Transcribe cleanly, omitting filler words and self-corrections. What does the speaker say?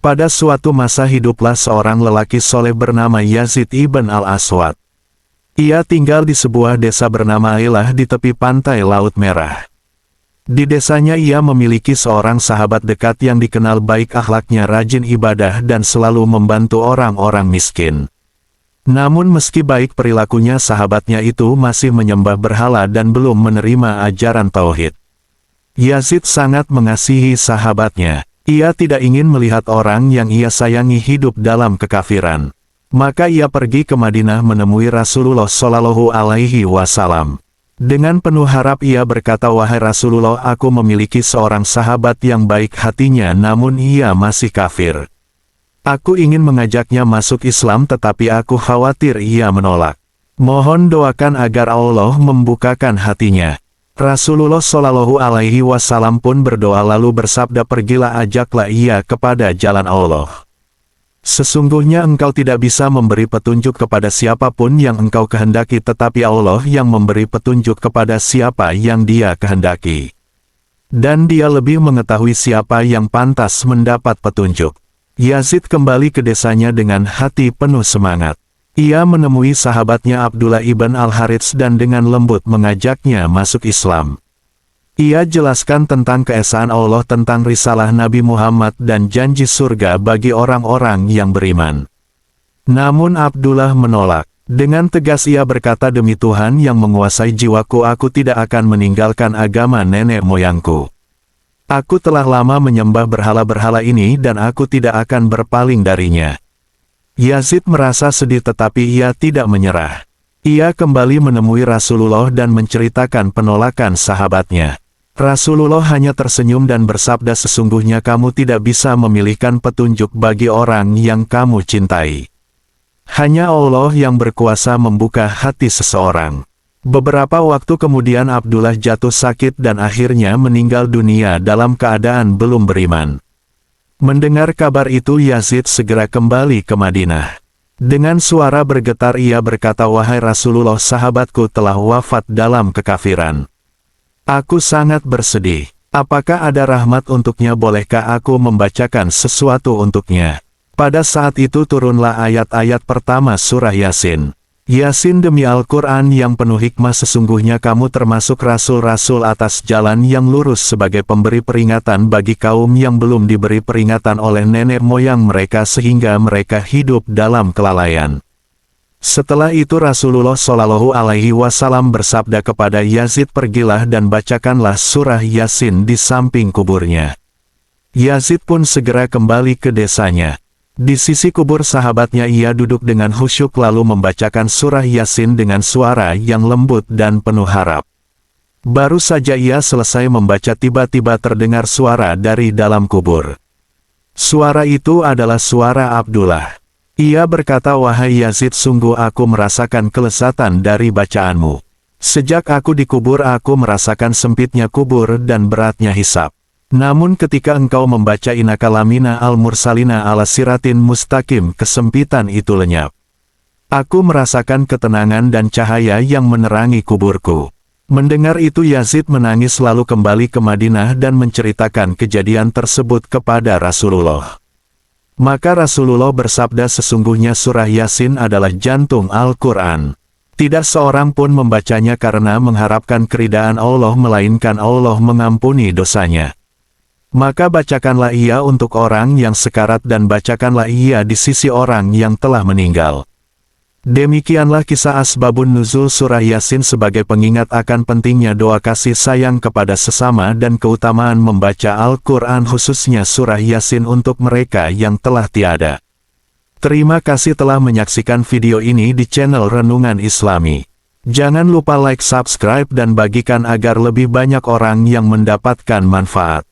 Pada suatu masa hiduplah seorang lelaki soleh bernama Yazid ibn al-Aswad. Ia tinggal di sebuah desa bernama Ailah di tepi pantai Laut Merah. Di desanya ia memiliki seorang sahabat dekat yang dikenal baik akhlaknya, rajin ibadah dan selalu membantu orang-orang miskin. Namun meski baik perilakunya, sahabatnya itu masih menyembah berhala dan belum menerima ajaran tauhid. Yazid sangat mengasihi sahabatnya. Ia tidak ingin melihat orang yang ia sayangi hidup dalam kekafiran. Maka ia pergi ke Madinah menemui Rasulullah Shallallahu Alaihi Wasallam. Dengan penuh harap ia berkata, "Wahai Rasulullah, aku memiliki seorang sahabat yang baik hatinya namun ia masih kafir. Aku ingin mengajaknya masuk Islam tetapi aku khawatir ia menolak. Mohon doakan agar Allah membukakan hatinya." Rasulullah Shallallahu Alaihi Wasallam pun berdoa lalu bersabda, "Pergilah, ajaklah ia kepada jalan Allah. Sesungguhnya engkau tidak bisa memberi petunjuk kepada siapapun yang engkau kehendaki, tetapi Allah yang memberi petunjuk kepada siapa yang Dia kehendaki. Dan Dia lebih mengetahui siapa yang pantas mendapat petunjuk." Yazid kembali ke desanya dengan hati penuh semangat. Ia menemui sahabatnya Abdullah ibn al-Harits dan dengan lembut mengajaknya masuk Islam. Ia jelaskan tentang keesaan Allah, tentang risalah Nabi Muhammad dan janji surga bagi orang-orang yang beriman. Namun Abdullah menolak. Dengan tegas ia berkata, "Demi Tuhan yang menguasai jiwaku, aku tidak akan meninggalkan agama nenek moyangku. Aku telah lama menyembah berhala-berhala ini dan aku tidak akan berpaling darinya." Yazid merasa sedih tetapi ia tidak menyerah. Ia kembali menemui Rasulullah dan menceritakan penolakan sahabatnya. Rasulullah hanya tersenyum dan bersabda, "Sesungguhnya kamu tidak bisa memilihkan petunjuk bagi orang yang kamu cintai. Hanya Allah yang berkuasa membuka hati seseorang." Beberapa waktu kemudian Abdullah jatuh sakit dan akhirnya meninggal dunia dalam keadaan belum beriman. Mendengar kabar itu Yazid segera kembali ke Madinah. Dengan suara bergetar ia berkata, "Wahai Rasulullah, sahabatku telah wafat dalam kekafiran. Aku sangat bersedih. Apakah ada rahmat untuknya? Bolehkah aku membacakan sesuatu untuknya?" Pada saat itu turunlah ayat-ayat pertama surah Yasin. Yasin demi Al-Quran yang penuh hikmah, sesungguhnya kamu termasuk rasul-rasul atas jalan yang lurus sebagai pemberi peringatan bagi kaum yang belum diberi peringatan oleh nenek moyang mereka sehingga mereka hidup dalam kelalaian. Setelah itu Rasulullah Shallallahu Alaihi Wasallam bersabda kepada Yazid, "Pergilah dan bacakanlah surah Yasin di samping kuburnya." Yazid pun segera kembali ke desanya. Di sisi kubur sahabatnya ia duduk dengan khusyuk lalu membacakan surah Yasin dengan suara yang lembut dan penuh harap. Baru saja ia selesai membaca tiba-tiba terdengar suara dari dalam kubur. Suara itu adalah suara Abdullah. Ia berkata, "Wahai Yazid, sungguh aku merasakan kelezatan dari bacaanmu. Sejak aku dikubur aku merasakan sempitnya kubur dan beratnya hisab. Namun ketika engkau membaca Innaka lamina al-mursalina ala siratin mustaqim, kesempitan itu lenyap. Aku merasakan ketenangan dan cahaya yang menerangi kuburku." Mendengar itu Yazid menangis lalu kembali ke Madinah dan menceritakan kejadian tersebut kepada Rasulullah. Maka Rasulullah bersabda, "Sesungguhnya surah Yasin adalah jantung Al-Quran. Tidak seorang pun membacanya karena mengharapkan keridaan Allah melainkan Allah mengampuni dosanya. Maka bacakanlah ia untuk orang yang sekarat dan bacakanlah ia di sisi orang yang telah meninggal." Demikianlah kisah asbabun nuzul surah Yasin sebagai pengingat akan pentingnya doa kasih sayang kepada sesama dan keutamaan membaca Al-Quran khususnya surah Yasin untuk mereka yang telah tiada. Terima kasih telah menyaksikan video ini di channel Renungan Islami. Jangan lupa like, subscribe dan bagikan agar lebih banyak orang yang mendapatkan manfaat.